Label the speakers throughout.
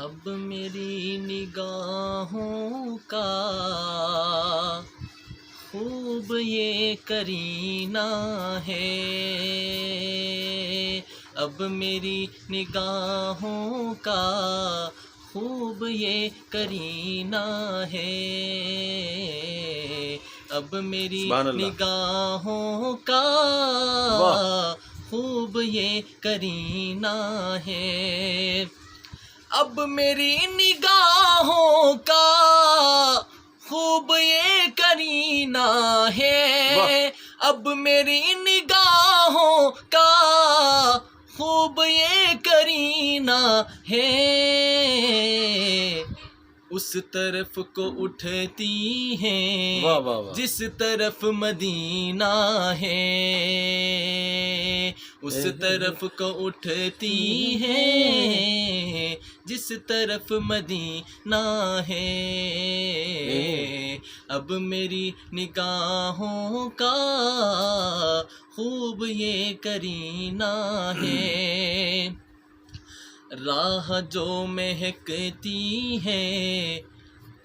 Speaker 1: اب میری نگاہوں کا خوب یہ کرینہ ہے، اب میری نگاہوں کا خوب یہ کرینہ ہے، اب میری
Speaker 2: سبحان اللہ۔
Speaker 1: نگاہوں کا
Speaker 2: واہ۔
Speaker 1: خوب یہ کرینہ ہے، اب میری نگاہوں کا خوب یہ کرینہ ہے، اب میری نگاہوں کا خوب یہ کرینہ ہے، اس طرف کو اٹھتی ہیں
Speaker 2: واہ واہ واہ۔
Speaker 1: جس طرف مدینہ ہے، اس طرف کو اٹھتی ہیں جس طرف مدینہ ہے، اب میری نگاہوں کا خوب یہ کرینہ ہے، راہ جو مہکتی ہے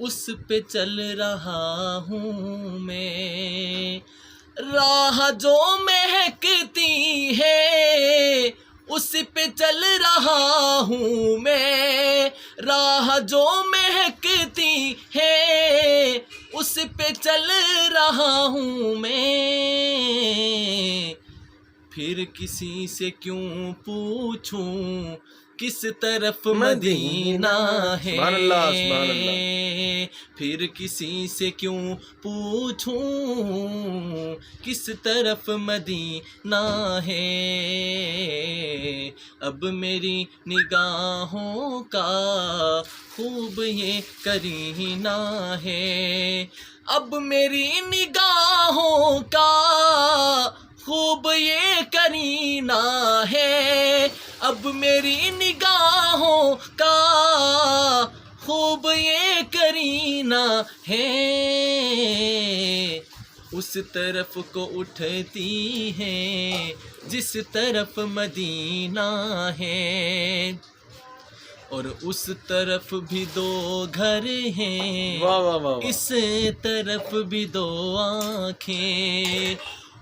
Speaker 1: اس پہ چل رہا ہوں میں، راہ جو مہکتی ہے اس پہ چل رہا ہوں میں، راہ جو مہکتی ہے اس پہ چل رہا ہوں میں، پھر کسی سے کیوں پوچھوں کس طرف مدینہ ہے،
Speaker 2: سبحان اللہ سبحان اللہ۔
Speaker 1: پھر کسی سے کیوں پوچھوں کس طرف مدینہ ہے، اب میری نگاہوں کا خوب یہ کرینہ ہے، اب میری نگاہوں کا خوب یہ کرینہ ہے، اب میری نگاہوں کا خوب یہ کرینہ ہے، اس طرف کو اٹھتی ہیں جس طرف مدینہ ہے، اور اس طرف بھی دو گھر ہیں،
Speaker 2: واہ واہ واہ واہ۔
Speaker 1: اس طرف بھی دو آنکھیں،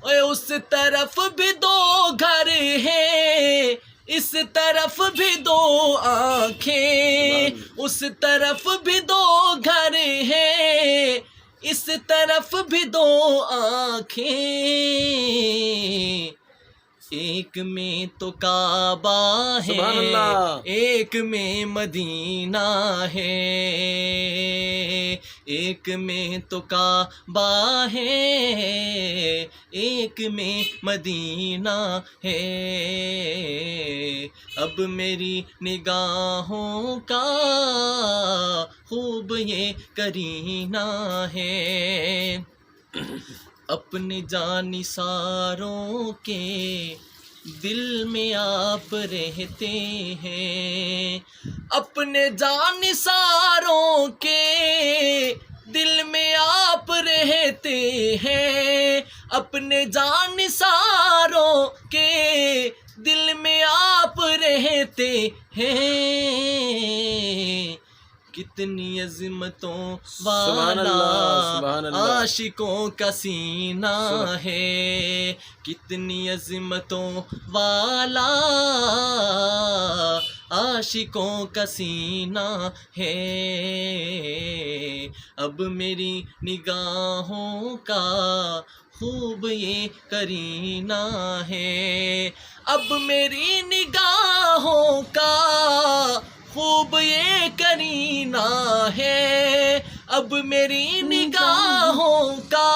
Speaker 1: اس طرف بھی دو گھر ہیں، اس طرف بھی دو آنکھیں، اس طرف بھی دو گھر ہیں، اس طرف بھی دو آنکھیں، ایک میں تو کعبہ ہے
Speaker 2: سبحان اللہ۔
Speaker 1: ایک میں مدینہ ہے، ایک میں تو کعبہ ہے ایک میں مدینہ ہے، اب میری نگاہوں کا خوب یہ کرینہ ہے، اپنے جانثاروں کے دل میں آپ رہتے ہیں، اپنے جانثاروں کے دل میں آپ رہتے ہیں، اپنے جانثاروں کے دل میں آپ رہتے ہیں، کتنی عظمتوں
Speaker 2: سبحان اللہ
Speaker 1: والا
Speaker 2: سبحان اللہ۔
Speaker 1: عاشقوں کا سینہ ہے، کتنی عظمتوں والا عاشقوں کا سینہ ہے، اب میری نگاہوں کا خوب یہ کرینہ ہے، اب میری نگاہوں کا خوب یہ کرینہ ہے، اب میری نگاہوں کا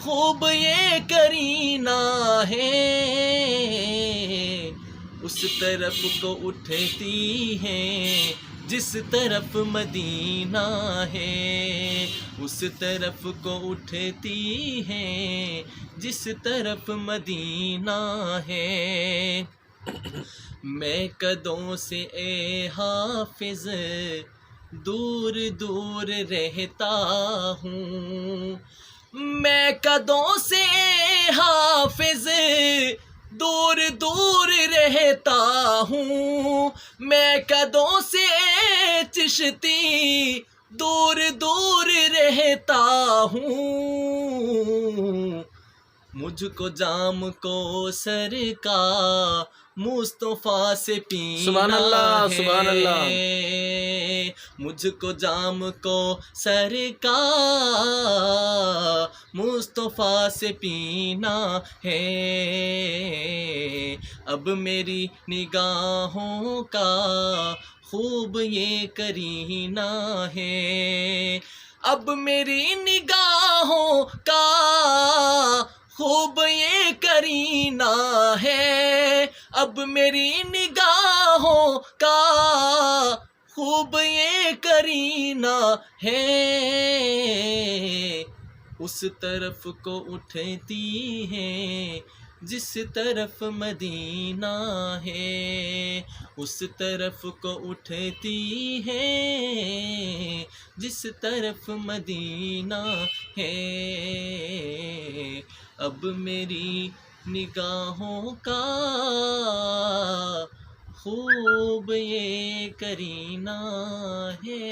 Speaker 1: خوب یہ کرینہ ہے، اس طرف کو اٹھتی ہیں جس طرف مدینہ ہے، اس طرف کو اٹھتی ہیں جس طرف مدینہ ہے، میں قدوں سے اے حافظ دور دور رہتا ہوں، میں قدوں سے اے حافظ دور دور رہتا ہوں، میں قدوں سے کشتی دور دور رہتا ہوں، مجھ کو جام کو سر کا مصطفیٰ سے پینا
Speaker 2: سبحان اللہ،
Speaker 1: ہے،
Speaker 2: سبحان اللہ۔
Speaker 1: مجھ کو جام کو سر کا مصطفیٰ سے پینا ہے، اب میری نگاہوں کا خوب یہ کرینہ ہے، اب میری نگاہوں کا خوب یہ کرینہ ہے، اب میری نگاہوں کا خوب یہ کرینہ ہے، اس طرف کو اٹھتی ہے جس طرف مدینہ ہے، اس طرف کو اٹھتی ہے جس طرف مدینہ ہے، اب میری نگاہوں کا خوب یہ کرینہ ہے۔